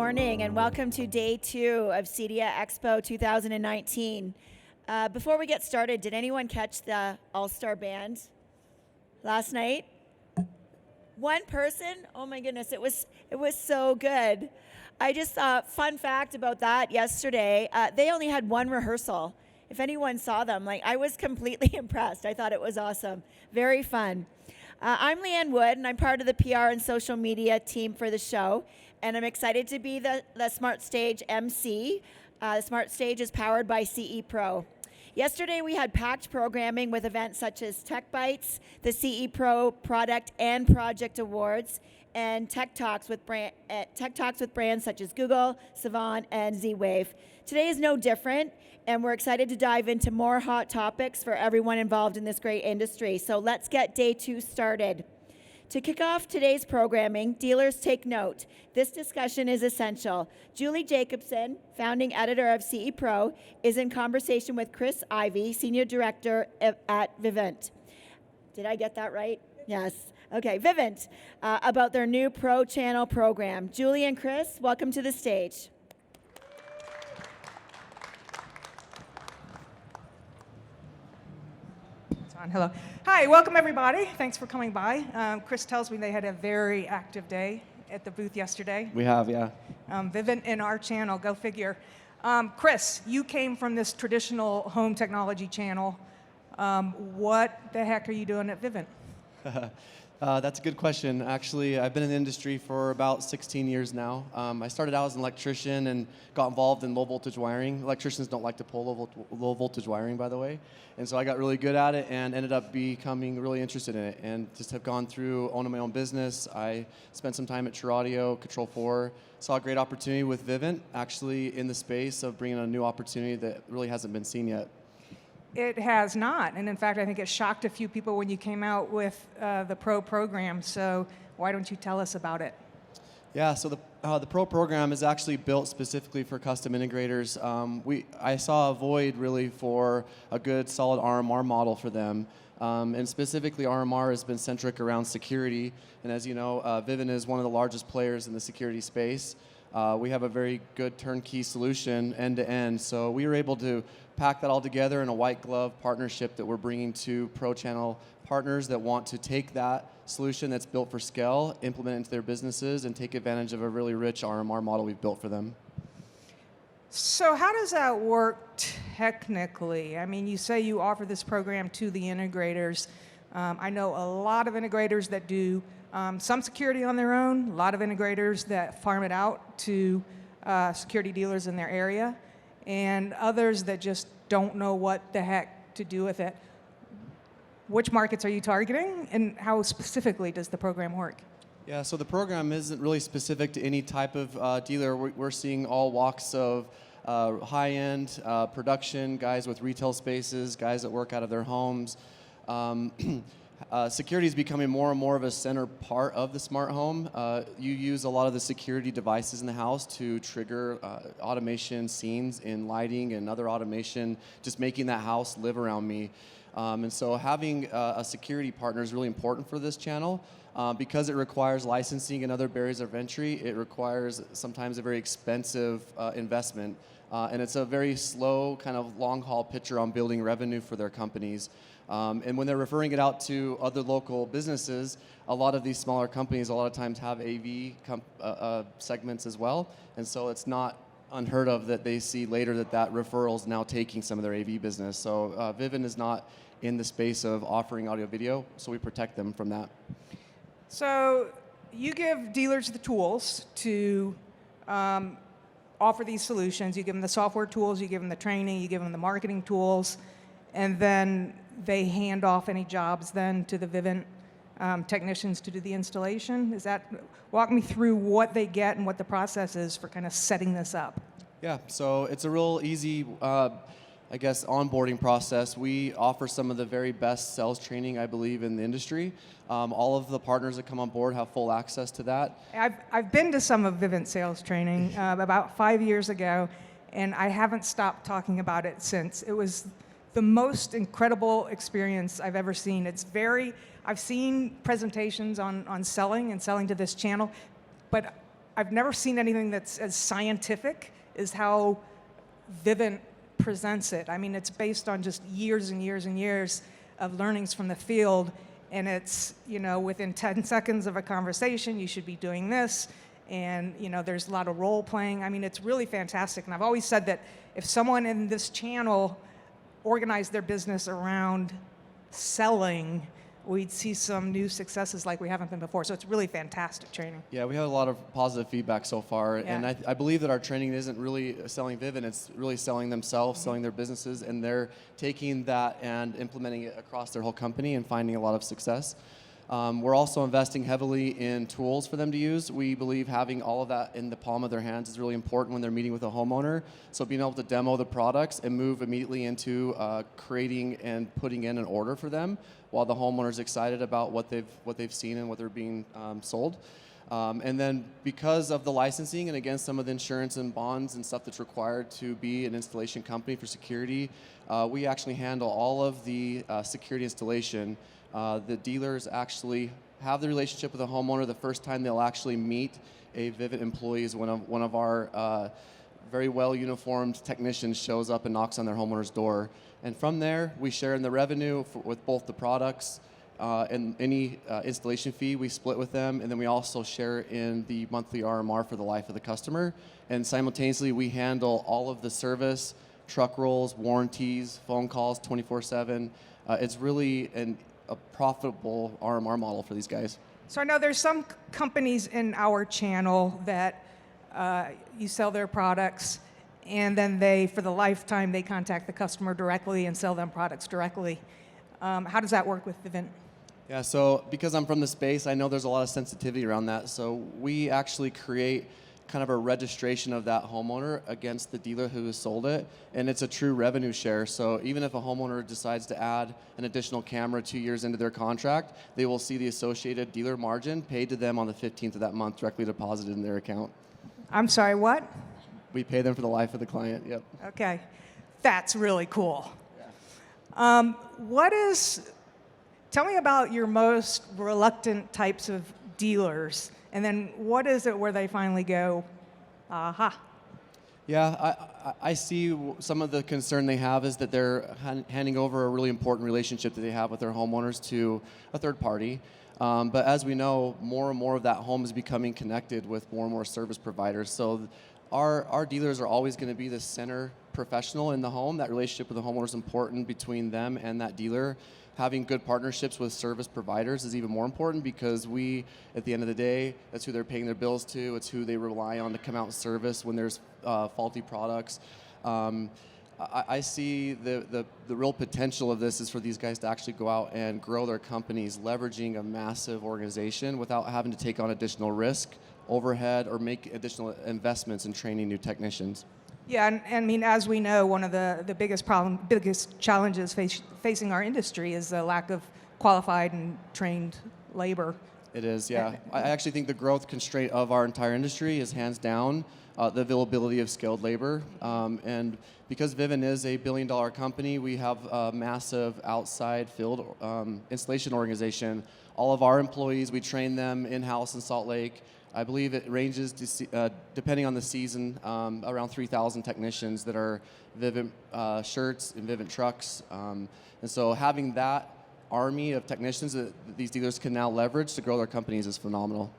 morning and welcome to day 2 of CEDIA Expo 2019. Before we get started, did anyone catch the All-Star Band last night? One person? Oh my goodness, it was so good. I just fun fact about that yesterday, they only had one rehearsal. If anyone saw them, I was completely impressed. I thought it was awesome. Very fun. I'm Leanne Wood, and I'm part of the PR and social media team for the show, and I'm excited to be the Smart Stage MC. The Smart Stage is powered by CE Pro. Yesterday, we had packed programming with events such as Tech Bites, the CE Pro Product and Project Awards, and Tech Talks with brands such as Google, Savant, and Z-Wave. Today is no different, and we're excited to dive into more hot topics for everyone involved in this great industry. So let's get day 2 started. To kick off today's programming, dealers take note. This discussion is essential. Julie Jacobson, founding editor of CE Pro, is in conversation with Chris Ivie, Senior Director at Vivint. Did I get that right? Yes. Okay, Vivint, about their new Pro Channel program. Julie and Chris, welcome to the stage. Hello. Hi, welcome everybody. Thanks for coming by. Chris tells me they had a very active day at the booth yesterday. We have, yeah. Vivint and our channel, go figure. Chris, you came from this traditional home technology channel. What the heck are you doing at Vivint? That's a good question. Actually, I've been in the industry for about 16 years now. I started out as an electrician and got involved in low voltage wiring. Electricians don't like to pull low voltage wiring, by the way. And so I got really good at it and ended up becoming really interested in it and just have gone through owning my own business. I spent some time at True Audio, Control 4, saw a great opportunity with Vivint, actually in the space of bringing a new opportunity that really hasn't been seen yet. It has not, and in fact, I think it shocked a few people when you came out with the Pro program, so why don't you tell us about it? Yeah, so the Pro program is actually built specifically for custom integrators. I saw a void really for a good solid RMR model for them, and specifically RMR has been centric around security, and as you know, Vivint is one of the largest players in the security space. We have a very good turnkey solution end-to-end, so we were able to pack that all together in a white glove partnership that we're bringing to Pro Channel partners that want to take that solution that's built for scale, implement it into their businesses, and take advantage of a really rich RMR model we've built for them. So how does that work technically? I mean, you say you offer this program to the integrators. I know a lot of integrators that do some security on their own, a lot of integrators that farm it out to security dealers in their area, and others that just don't know what the heck to do with it. Which markets are you targeting, and how specifically does the program work? Yeah, so the program isn't really specific to any type of dealer. We're seeing all walks of high-end production, guys with retail spaces, guys that work out of their homes. Security is becoming more and more of a center part of the smart home. You use a lot of the security devices in the house to trigger automation scenes in lighting and other automation, just making that house live around me. And so having a security partner is really important for this channel because it requires licensing and other barriers of entry. It requires sometimes a very expensive investment. And it's a very slow kind of long haul picture on building revenue for their companies. And when they're referring it out to other local businesses, a lot of these smaller companies a lot of times have AV segments as well. And so it's not unheard of that they see later that referral is now taking some of their AV business. So Vivint is not in the space of offering audio video, so we protect them from that. So you give dealers the tools to offer these solutions. You give them the software tools, you give them the training, you give them the marketing tools, and then they hand off any jobs then to the Vivint technicians to do the installation. Walk me through what they get and what the process is for kind of setting this up. Yeah, so it's a real easy, onboarding process. We offer some of the very best sales training, I believe, in the industry. All of the partners that come on board have full access to that. I've been to some of Vivint sales training about 5 years ago, and I haven't stopped talking about it since. It was the most incredible experience I've ever seen. I've seen presentations on selling and selling to this channel, but I've never seen anything that's as scientific as how Vivint presents it. I mean, it's based on just years and years and years of learnings from the field, and it's, within 10 seconds of a conversation, you should be doing this, and, there's a lot of role playing. I mean, it's really fantastic, and I've always said that if someone in this channel organized their business around selling, we'd see some new successes like we haven't been before. So it's really fantastic training. Yeah, we have a lot of positive feedback so far, Yeah. and I believe that our training isn't really selling Vivint, it's really selling themselves, selling their businesses, and they're taking that and implementing it across their whole company and finding a lot of success. We're also investing heavily in tools for them to use. We believe having all of that in the palm of their hands is really important when they're meeting with a homeowner. So being able to demo the products and move immediately into creating and putting in an order for them while the homeowner's excited about what they've seen and what they're being sold. And then because of the licensing and again some of the insurance and bonds and stuff that's required to be an installation company for security, we actually handle all of the security installation. The dealers actually have the relationship with the homeowner. The first time they'll actually meet a Vivint employee is when one of our very well uniformed technicians shows up and knocks on their homeowner's door. And from there, we share in the revenue with both the products and any installation fee we split with them, and then we also share in the monthly RMR for the life of the customer. And simultaneously, we handle all of the service, truck rolls, warranties, phone calls 24/7. It's really a profitable RMR model for these guys. So I know there's some companies in our channel that you sell their products, and then for the lifetime, they contact the customer directly and sell them products directly. How does that work with Vivint? Yeah, so because I'm from the space, I know there's a lot of sensitivity around that. So we actually create kind of a registration of that homeowner against the dealer who has sold it, and it's a true revenue share. So even if a homeowner decides to add an additional camera 2 years into their contract, they will see the associated dealer margin paid to them on the 15th of that month directly deposited in their account. I'm sorry, what? We pay them for the life of the client, yep. Okay, that's really cool. Tell me about your most reluctant types of dealers, and then what is it where they finally go, aha? Yeah, I see some of the concern they have is that they're handing over a really important relationship that they have with their homeowners to a third party. But as we know, more and more of that home is becoming connected with more and more service providers. So our dealers are always going to be the center professional in the home. That relationship with the homeowner is important between them and that dealer. Having good partnerships with service providers is even more important because at the end of the day, that's who they're paying their bills to. It's who they rely on to come out and service when there's faulty products. I see the real potential of this is for these guys to actually go out and grow their companies, leveraging a massive organization without having to take on additional risk, overhead, or make additional investments in training new technicians. Yeah, and I mean, as we know, one of the biggest challenges facing our industry is the lack of qualified and trained labor. It is, yeah. I actually think the growth constraint of our entire industry is hands down the availability of skilled labor. And because Vivint is a billion-dollar company, we have a massive outside field installation organization. All of our employees, we train them in-house in Salt Lake. I believe it ranges, depending on the season, around 3,000 technicians that are Vivint shirts and Vivint trucks. And so having that army of technicians that these dealers can now leverage to grow their companies is phenomenal.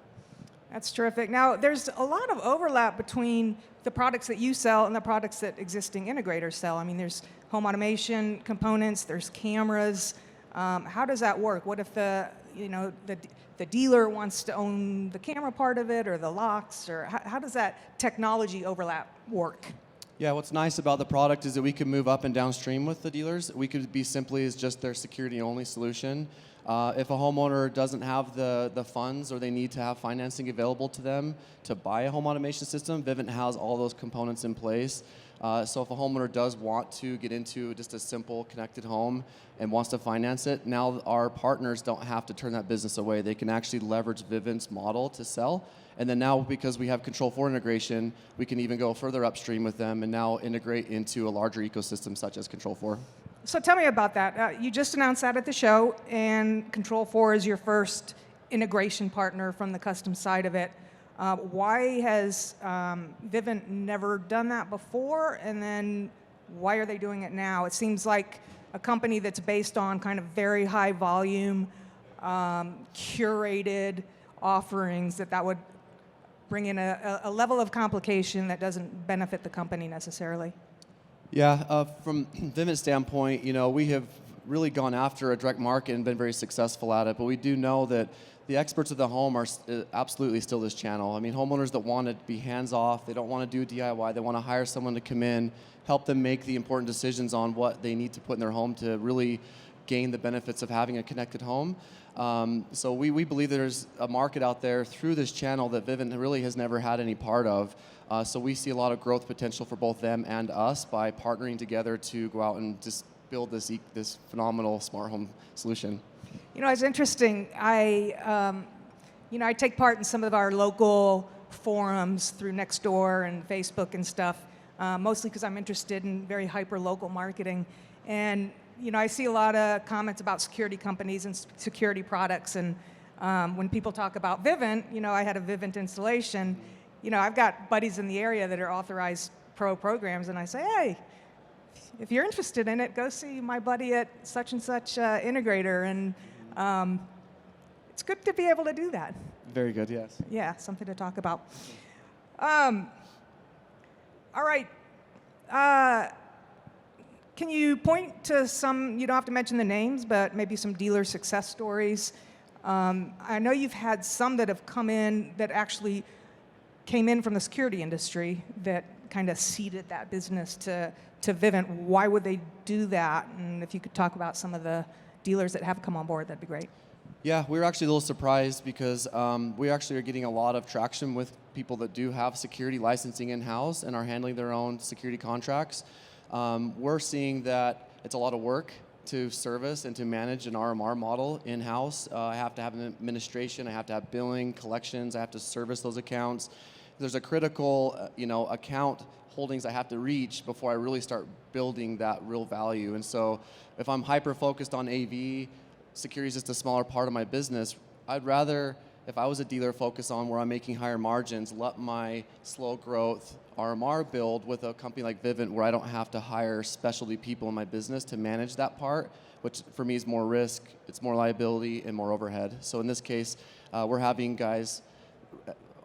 That's terrific. Now, there's a lot of overlap between the products that you sell and the products that existing integrators sell. I mean, there's home automation components, there's cameras. How does that work? What if the dealer wants to own the camera part of it or the locks, or how does that technology overlap work? Yeah, what's nice about the product is that we can move up and downstream with the dealers. We could be simply as just their security-only solution. If a homeowner doesn't have the funds or they need to have financing available to them to buy a home automation system, Vivint has all those components in place. So if a homeowner does want to get into just a simple connected home and wants to finance it, now our partners don't have to turn that business away. They can actually leverage Vivint's model to sell. And then now, because we have Control4 integration, we can even go further upstream with them and now integrate into a larger ecosystem such as Control4. So tell me about that. You just announced that at the show, and Control4 is your first integration partner from the custom side of it. Why has Vivint never done that before? And then why are they doing it now? It seems like a company that's based on kind of very high volume, curated offerings, that would bring in a level of complication that doesn't benefit the company necessarily. Yeah, from Vivint's standpoint, we have really gone after a direct market and been very successful at it, but we do know that the experts of the home are absolutely still this channel. I mean, homeowners that want to be hands-off, they don't want to do DIY, they want to hire someone to come in, help them make the important decisions on what they need to put in their home to really gain the benefits of having a connected home. So we believe there's a market out there through this channel that Vivint really has never had any part of. So we see a lot of growth potential for both them and us by partnering together to go out and just build this phenomenal smart home solution. It's interesting. I take part in some of our local forums through Nextdoor and Facebook and stuff, mostly because I'm interested in very hyper-local marketing. And I see a lot of comments about security companies and security products. And when people talk about Vivint, I had a Vivint installation. I've got buddies in the area that are authorized pro programs, and I say, hey, if you're interested in it, go see my buddy at such and such integrator. And it's good to be able to do that. Very good, yes. Yeah, something to talk about. All right. Can you point to some, you don't have to mention the names, but maybe some dealer success stories? I know you've had some that have come in that actually came in from the security industry that kind of seeded that business to Vivint. Why would they do that? And if you could talk about some of the dealers that have come on board, that'd be great. Yeah, we were actually a little surprised because we actually are getting a lot of traction with people that do have security licensing in-house and are handling their own security contracts. We're seeing that it's a lot of work to service and to manage an RMR model in-house. I have to have an administration, I have to have billing, collections, I have to service those accounts. There's a critical, account holdings I have to reach before I really start building that real value. And so if I'm hyper-focused on AV, security is just a smaller part of my business. I'd rather, if I was a dealer, focus on where I'm making higher margins, let my slow growth RMR build with a company like Vivint where I don't have to hire specialty people in my business to manage that part, which for me is more risk, it's more liability, and more overhead. So in this case, we're having guys,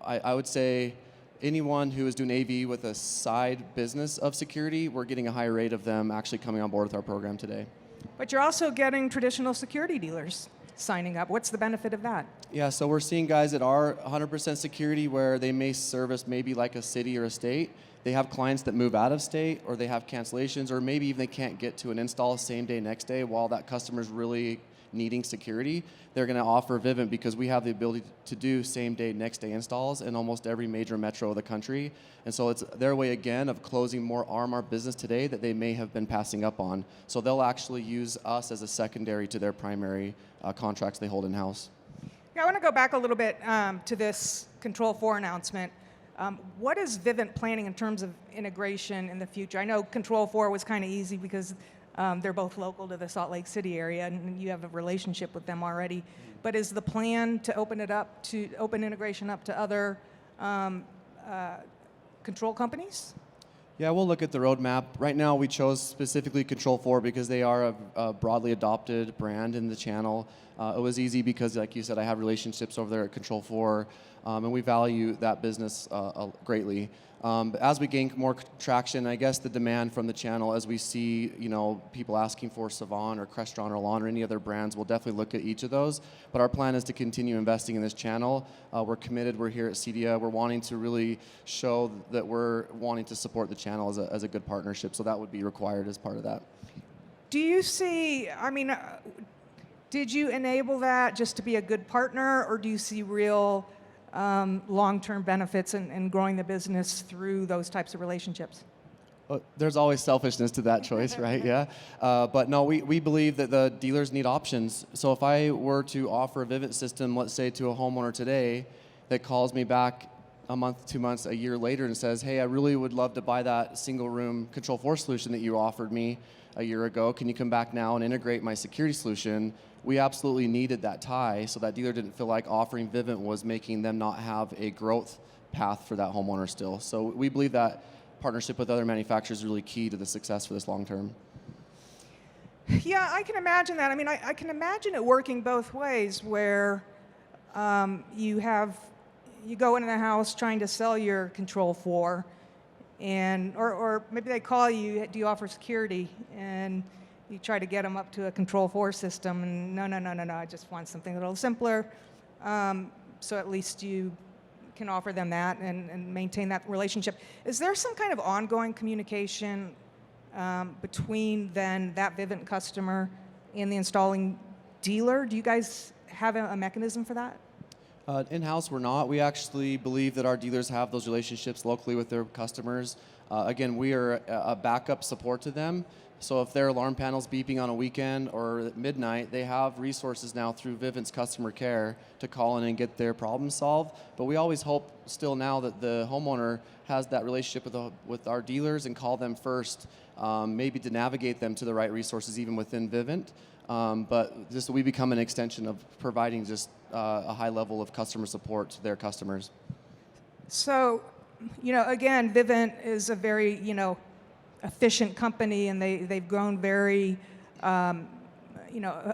I would say, anyone who is doing AV with a side business of security, we're getting a higher rate of them actually coming on board with our program today. But you're also getting traditional security dealers signing up. What's the benefit of that? Yeah, so we're seeing guys that are 100% security where they may service maybe like a city or a state. They have clients that move out of state, or they have cancellations, or maybe even they can't get to an install same day, next day while that customer's really needing security. They're going to offer Vivint because we have the ability to do same day, next day installs in almost every major metro of the country. And so it's their way again of closing more RMR business today that they may have been passing up on. So they'll actually use us as a secondary to their primary contracts they hold in-house. Yeah, I want to go back a little bit to this Control4 announcement. What is Vivint planning in terms of integration in the future? I know Control4 was kind of easy because they're both local to the Salt Lake City area, and you have a relationship with them already. But is the plan to open integration up to other control companies? Yeah, we'll look at the roadmap. Right now, we chose specifically Control4 because they are a broadly adopted brand in the channel. It was easy because, like you said, I have relationships over there at Control4, and we value that business greatly. But as we gain more traction, I guess the demand from the channel, as we see, people asking for Savant or Crestron or Lawn or any other brands, we'll definitely look at each of those. But our plan is to continue investing in this channel. We're committed. We're here at CEDIA. We're wanting to really show that we're wanting to support the channel as a good partnership. So that would be required as part of that. Do you see, did you enable that just to be a good partner, or do you see real long-term benefits in growing the business through those types of relationships? Well, there's always selfishness to that choice, right? Yeah. But no, we believe that the dealers need options. So if I were to offer a Vivint system, let's say to a homeowner today that calls me back a month, 2 months, a year later and says, hey, I really would love to buy that single room Control4 solution that you offered me. a year ago. Can you come back now and integrate my security solution? We absolutely needed that tie, so that dealer didn't feel like offering Vivint was making them not have a growth path for that homeowner still. So we believe that partnership with other manufacturers is really key to the success for this long term. Yeah, I can imagine that. I mean, I can imagine it working both ways, where you go into the house trying to sell your Control4, or maybe they call you, do you offer security? And you try to get them up to a Control4 system, and no, I just want something a little simpler. So at least you can offer them that and maintain that relationship. Is there some kind of ongoing communication between then that Vivint customer and the installing dealer? Do you guys have a mechanism for that? In-house, we're not. We actually believe that our dealers have those relationships locally with their customers. Again, we are a backup support to them. So if their alarm panel's beeping on a weekend or at midnight, they have resources now through Vivint's customer care to call in and get their problem solved. But we always hope still now that the homeowner has that relationship with our dealers and call them first, maybe to navigate them to the right resources even within Vivint. But just we become an extension of providing just a high level of customer support to their customers. So, again, Vivint is a very, efficient company, and they've grown very,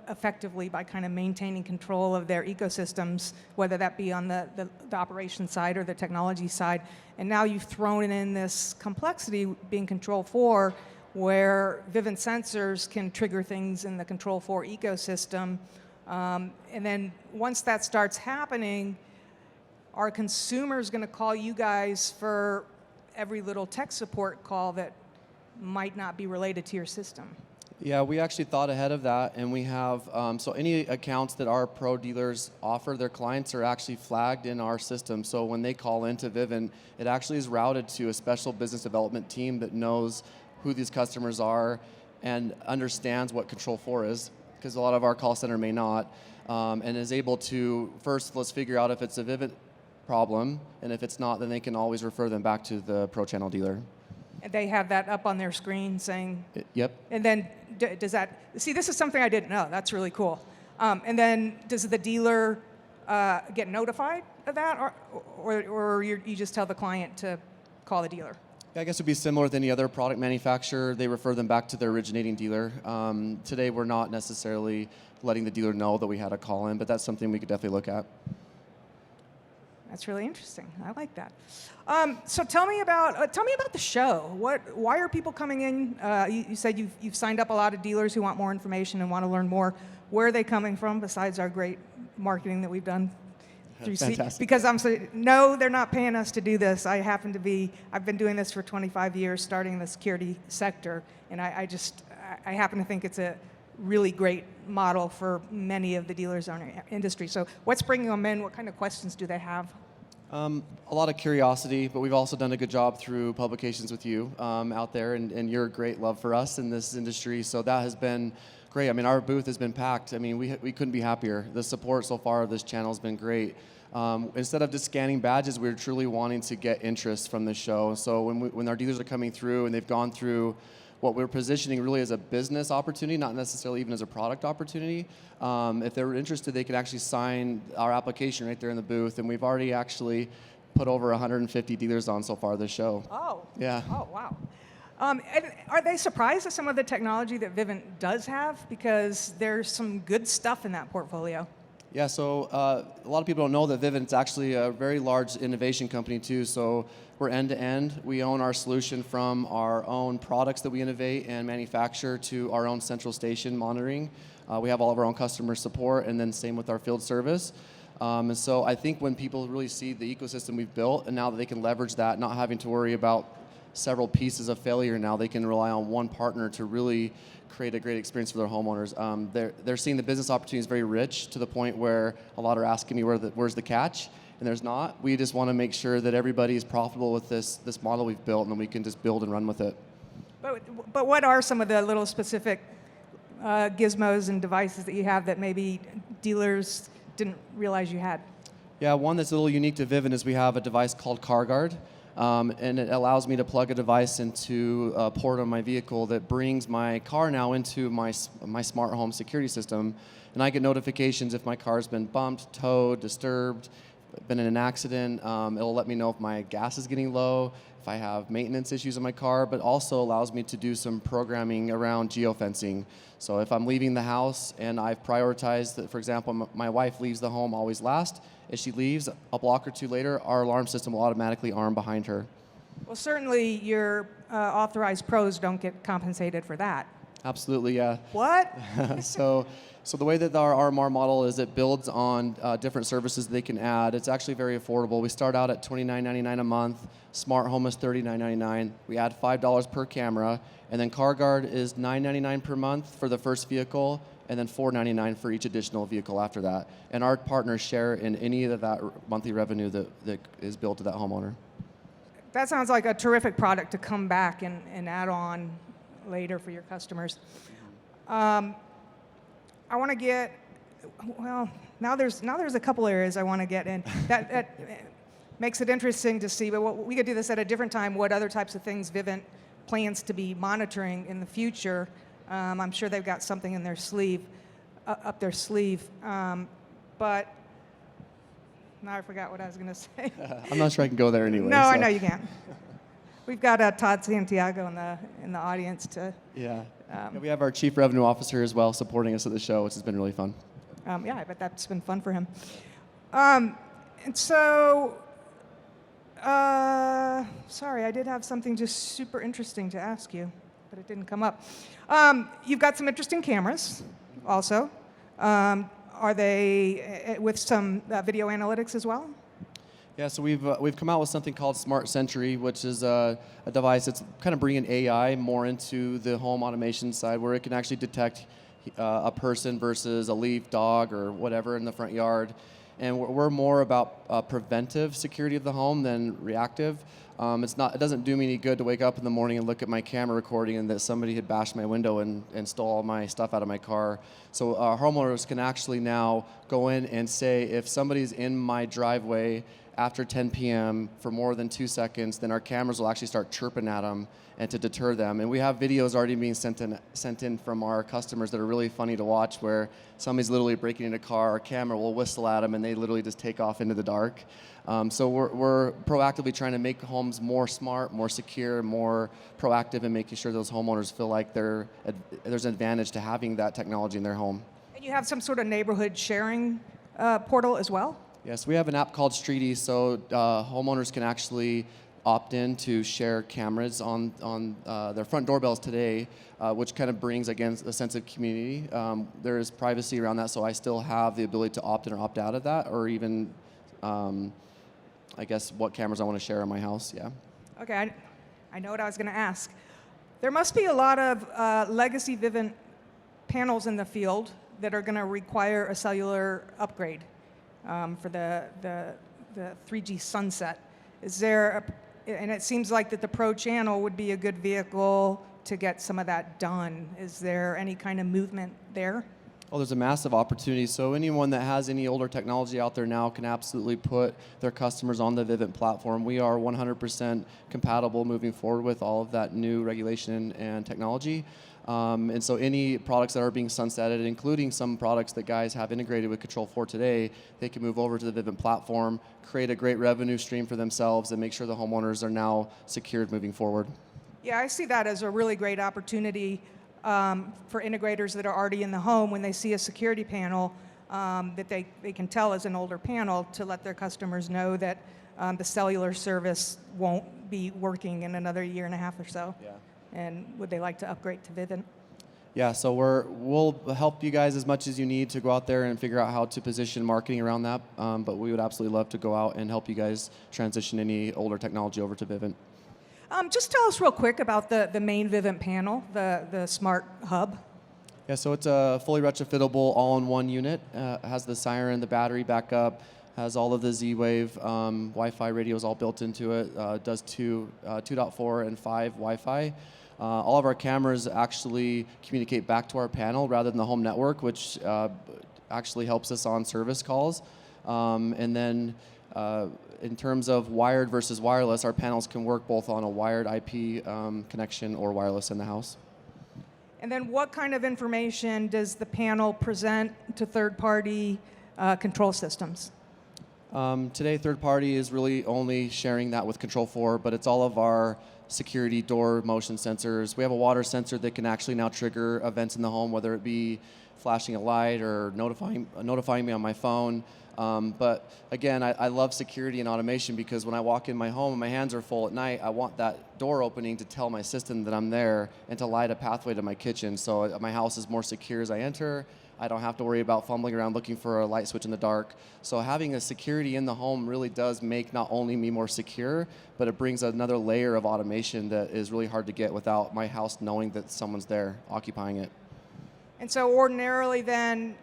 effectively by kind of maintaining control of their ecosystems, whether that be on the operation side or the technology side. And now you've thrown in this complexity being Control4, where Vivint sensors can trigger things in the Control4 ecosystem. And then once that starts happening, are consumers going to call you guys for every little tech support call that might not be related to your system? Yeah, we actually thought ahead of that, and we have, so any accounts that our pro dealers offer their clients are actually flagged in our system. So when they call into Vivint, it actually is routed to a special business development team that knows who these customers are and understands what Control4 is, because a lot of our call center may not, and is able to, first, let's figure out if it's a Vivint problem, and if it's not, then they can always refer them back to the pro channel dealer. And they have that up on their screen saying... Yep. And then does that... See, this is something I didn't know. That's really cool. And then does the dealer get notified of that, or you just tell the client to call the dealer? Yeah, I guess it would be similar with any other product manufacturer. They refer them back to their originating dealer. Today, we're not necessarily letting the dealer know that we had a call in, but that's something we could definitely look at. That's really interesting. I like that. So tell me about the show. Why are people coming in? You said you've signed up a lot of dealers who want more information and want to learn more. Where are they coming from besides our great marketing that we've done? Fantastic. Because I'm saying, no, they're not paying us to do this. I've been doing this for 25 years, starting in the security sector, and I happen to think it's a really great model for many of the dealers in our industry. So what's bringing them in? What kind of questions do they have? A lot of curiosity, but we've also done a good job through publications with you out there, and your great love for us in this industry. So that has been great. I mean, our booth has been packed. I mean, we couldn't be happier. The support so far of this channel has been great. Instead of just scanning badges, we're truly wanting to get interest from the show. So when our dealers are coming through and they've gone through what we're positioning really as a business opportunity, not necessarily even as a product opportunity. If they're interested, they can actually sign our application right there in the booth, and we've already actually put over 150 dealers on so far this show. Oh. Yeah. Oh, wow. And are they surprised at some of the technology that Vivint does have? Because there's some good stuff in that portfolio. Yeah, so a lot of people don't know that Vivint's actually a very large innovation company too. So we're end-to-end. We own our solution from our own products that we innovate and manufacture to our own central station monitoring. We have all of our own customer support, and then same with our field service. And so I think when people really see the ecosystem we've built, and now that they can leverage that, not having to worry about several pieces of failure, now they can rely on one partner to really create a great experience for their homeowners. They're seeing the business opportunities very rich, to the point where a lot are asking me where's the catch, and there's not. We just want to make sure that everybody is profitable with this model we've built, and then we can just build and run with it. But what are some of the little specific gizmos and devices that you have that maybe dealers didn't realize you had? Yeah, one that's a little unique to Vivint is we have a device called CarGuard. and it allows me to plug a device into a port on my vehicle that brings my car now into my smart home security system, and I get notifications if my car's been bumped, towed, disturbed, been in an accident. It'll let me know if my gas is getting low, if I have maintenance issues in my car, but also allows me to do some programming around geofencing. So if I'm leaving the house and I've prioritized that, for example, my wife leaves the home always last. If she leaves a block or two later, our alarm system will automatically arm behind her. Well, certainly your authorized pros don't get compensated for that. Absolutely, yeah. What? So the way that our RMR model is, it builds on different services they can add. It's actually very affordable. We start out at $29.99 a month. Smart Home is $39.99. We add $5 per camera, and then CarGuard is $9.99 per month for the first vehicle, and then $4.99 for each additional vehicle after that. And our partners share in any of that monthly revenue that is billed to that homeowner. That sounds like a terrific product to come back and add on later for your customers. I want to get, well, now there's a couple areas I want to get in. That makes it interesting to see, but we could do this at a different time, what other types of things Vivint plans to be monitoring in the future. I'm sure they've got something in their sleeve, up their sleeve. But now I forgot what I was going to say. I'm not sure I can go there anyway. No, I know you can't. We've got Todd Santiago in the audience to. Yeah. We have our Chief Revenue Officer as well supporting us at the show, which has been really fun. Yeah, I bet that's been fun for him. And so, sorry, I did have something just super interesting to ask you, but it didn't come up. You've got some interesting cameras also. Are they with some video analytics as well? Yeah, so we've come out with something called Smart Sentry, which is a device that's kind of bringing AI more into the home automation side, where it can actually detect a person versus a leaf, dog, or whatever in the front yard. And we're more about preventive security of the home than reactive. It doesn't do me any good to wake up in the morning and look at my camera recording and that somebody had bashed my window and stole all my stuff out of my car. So our homeowners can actually now go in and say, if somebody's in my driveway after 10 p.m. for more than 2 seconds, then our cameras will actually start chirping at them and to deter them. And we have videos already being sent in from our customers that are really funny to watch, where somebody's literally breaking into a car, our camera will whistle at them, and they literally just take off into the dark. So we're proactively trying to make homes more smart, more secure, more proactive, and making sure those homeowners feel like there's an advantage to having that technology in their home. And you have some sort of neighborhood sharing portal as well? Yes, we have an app called Streety, so homeowners can actually opt in to share cameras on their front doorbells today, which kind of brings, again, a sense of community. There is privacy around that, so I still have the ability to opt in or opt out of that, or even, I guess, what cameras I want to share in my house, yeah. Okay, I know what I was going to ask. There must be a lot of legacy Vivint panels in the field that are going to require a cellular upgrade. For the 3G sunset. Is there, and it seems like that the Pro channel would be a good vehicle to get some of that done. Is there any kind of movement there? Well, there's a massive opportunity. So anyone that has any older technology out there now can absolutely put their customers on the Vivint platform. We are 100% compatible moving forward with all of that new regulation and technology. And so any products that are being sunsetted, including some products that guys have integrated with Control4 today, they can move over to the Vivint platform, create a great revenue stream for themselves, and make sure the homeowners are now secured moving forward. Yeah, I see that as a really great opportunity for integrators that are already in the home when they see a security panel that they can tell is an older panel, to let their customers know that the cellular service won't be working in another year and a half or so. Yeah. And would they like to upgrade to Vivint? Yeah, so we'll help you guys as much as you need to go out there and figure out how to position marketing around that. But we would absolutely love to go out and help you guys transition any older technology over to Vivint. Just tell us real quick about the main Vivint panel, the smart hub. Yeah, so it's a fully retrofittable all-in-one unit. Has the siren, the battery backup, has all of the Z-Wave Wi-Fi radios all built into it. Does 2.4 and 5 Wi-Fi. All of our cameras actually communicate back to our panel rather than the home network, which actually helps us on service calls. And then In terms of wired versus wireless, our panels can work both on a wired IP connection or wireless in the house. And then what kind of information does the panel present to third-party control systems? Today, third party is really only sharing that with Control4, but it's all of our security door motion sensors. We have a water sensor that can actually now trigger events in the home, whether it be flashing a light or notifying me on my phone. But again, I love security and automation because when I walk in my home and my hands are full at night, I want that door opening to tell my system that I'm there and to light a pathway to my kitchen. So my house is more secure as I enter. I don't have to worry about fumbling around looking for a light switch in the dark. So having a security in the home really does make not only me more secure, but it brings another layer of automation that is really hard to get without my house knowing that someone's there occupying it. And so ordinarily then,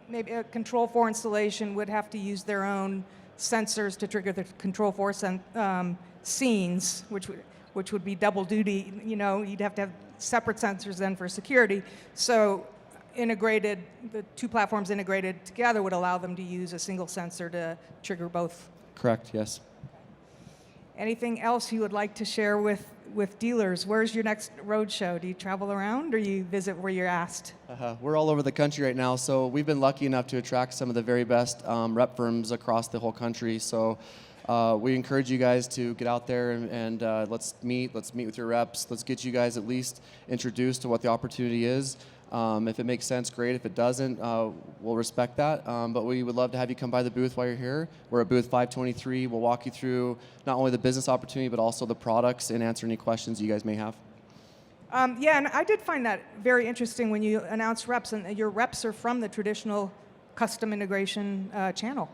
maybe a Control4 installation would have to use their own sensors to trigger the Control4 scenes, which would be double duty. You know, you'd have to have separate sensors then for security. So integrated, the two platforms integrated together would allow them to use a single sensor to trigger both. Correct, yes. Anything else you would like to share with dealers? Where's your next road show? Do you travel around or you visit where you're asked? We're all over the country right now, so we've been lucky enough to attract some of the very best rep firms across the whole country. So we encourage you guys to get out there and let's meet with your reps. Let's get you guys at least introduced to what the opportunity is. If it makes sense, great. If it doesn't, we'll respect that. But we would love to have you come by the booth while you're here. We're at booth 523. We'll walk you through not only the business opportunity, but also the products and answer any questions you guys may have. Yeah, and I did find that very interesting when you announced reps, and your reps are from the traditional custom integration channel.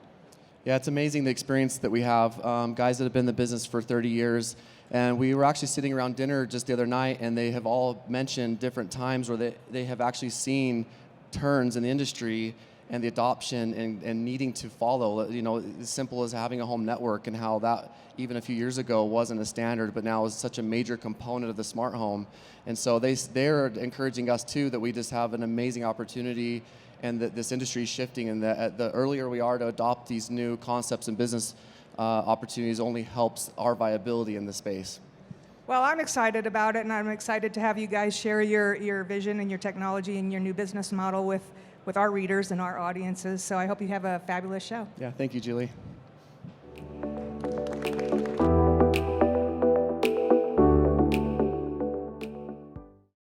Yeah, it's amazing the experience that we have. Guys that have been in the business for 30 years. And we were actually sitting around dinner just the other night, and they have all mentioned different times where they have actually seen turns in the industry and the adoption and needing to follow. You know, as simple as having a home network and how that even a few years ago wasn't a standard, but now is such a major component of the smart home. And so they're encouraging us too that we just have an amazing opportunity and that this industry is shifting, and that the earlier we are to adopt these new concepts and business opportunities only helps our viability in the space. Well, I'm excited about it, and I'm excited to have you guys share your vision and your technology and your new business model with our readers and our audiences. So I hope you have a fabulous show. Yeah, thank you, Julie.